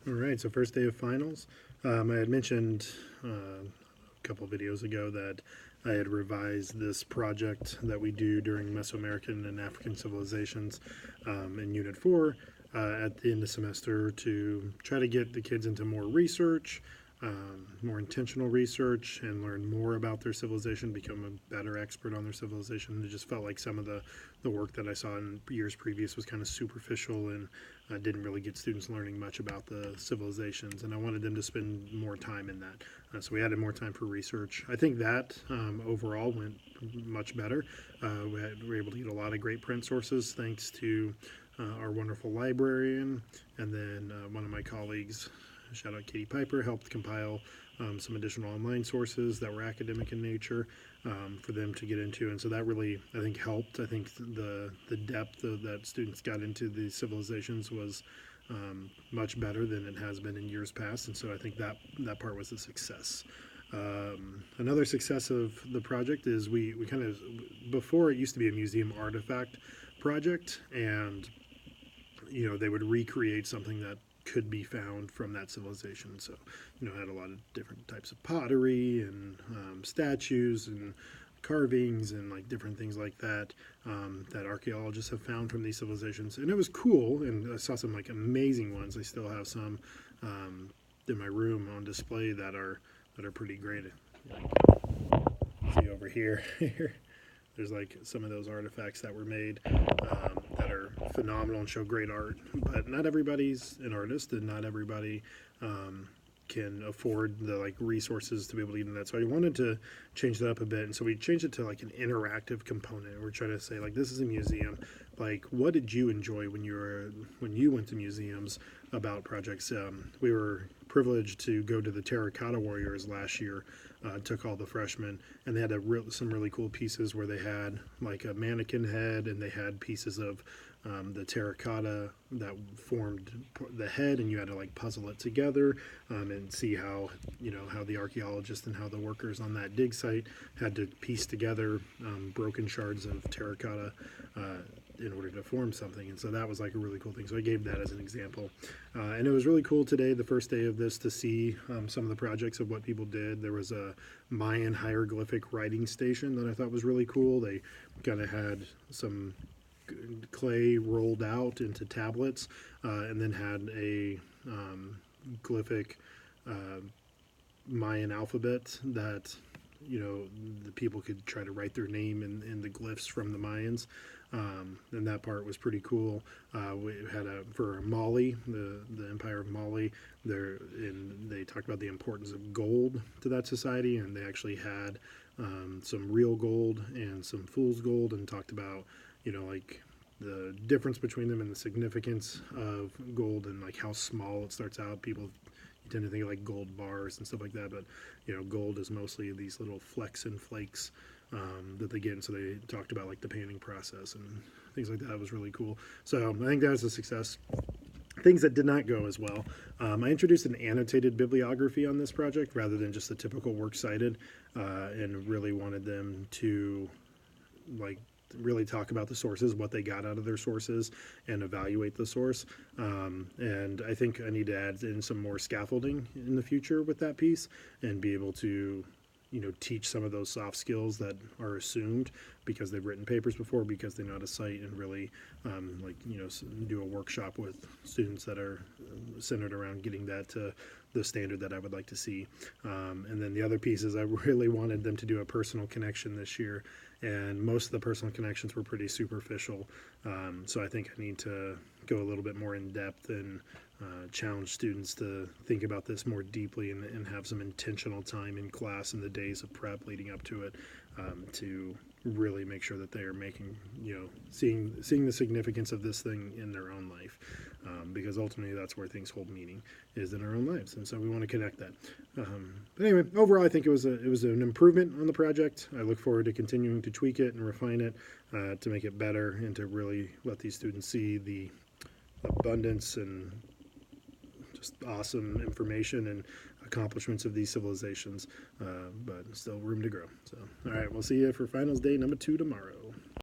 All right, so first day of finals. I had mentioned a couple videos ago that I had revised this project that we do during Mesoamerican and African civilizations in Unit 4 at the end of the semester to try to get the kids into more research, more intentional research, and learn more about their civilization, become a better expert on their civilization. It just felt like some of the work that I saw in years previous was kind of superficial and didn't really get students learning much about the civilizations, and I wanted them to spend more time in that. So we added more time for research. I think that overall went much better. We were able to get a lot of great print sources thanks to our wonderful librarian, and then one of my colleagues, shout out Katie Piper, helped compile some additional online sources that were academic in nature for them to get into, and so that really, I think, helped. I think the depth that students got into the civilizations was much better than it has been in years past, and so I think that part was a success. Another success of the project is we kind of, before it used to be a museum artifact project, and they would recreate something that could be found from that civilization. So, had a lot of different types of pottery and statues and carvings and like different things like that that archaeologists have found from these civilizations. And it was cool, and I saw some like amazing ones. I still have some in my room on display that are pretty great. See over here. There's like some of those artifacts that were made that are phenomenal and show great art, but not everybody's an artist, and not everybody can afford the like resources to be able to get into that. So I wanted to change that up a bit, and so we changed it to like an interactive component. We're trying to say like, this is a museum. Like, what did you enjoy when you went to museums about projects? We were privileged to go to the Terracotta Warriors last year. Took all the freshmen, and they had some really cool pieces where they had like a mannequin head, and they had pieces of the terracotta that formed the head, and you had to like puzzle it together and see how the archaeologists and how the workers on that dig site had to piece together broken shards of terracotta in order to form something. And so that was like a really cool thing. So I gave that as an example. And it was really cool today, the first day of this, to see some of the projects of what people did. There was a Mayan hieroglyphic writing station that I thought was really cool. They kind of had some clay rolled out into tablets and then had a glyphic Mayan alphabet that the people could try to write their name in the glyphs from the Mayans, and that part was pretty cool. We had for Mali, the Empire of Mali, they talked about the importance of gold to that society, and they actually had some real gold and some fool's gold, and talked about like the difference between them and the significance of gold, and like how small it starts out. People tend to think of like gold bars and stuff like that, but gold is mostly these little flecks and flakes that they get. And so they talked about like the painting process and things like that. It was really cool. So I think that was a success. Things that did not go as well. I introduced an annotated bibliography on this project rather than just the typical works cited, and really wanted them to like really talk about the sources, what they got out of their sources, and evaluate the source. And I think I need to add in some more scaffolding in the future with that piece, and be able to teach some of those soft skills that are assumed because they've written papers before, because they know how to cite, and really do a workshop with students that are centered around getting that to the standard that I would like to see. And then the other piece is I really wanted them to do a personal connection this year, and most of the personal connections were pretty superficial. So I think I need to go a little bit more in depth and challenge students to think about this more deeply, and have some intentional time in class in the days of prep leading up to it, to really make sure that they are making, seeing the significance of this thing in their own life, because ultimately that's where things hold meaning, is in our own lives, and so we want to connect that. But anyway, overall, I think it was an improvement on the project. I look forward to continuing to tweak it and refine it to make it better, and to really let these students see the abundance and just awesome information and accomplishments of these civilizations, but still room to grow. So, all right, we'll see you for finals day number 2 tomorrow.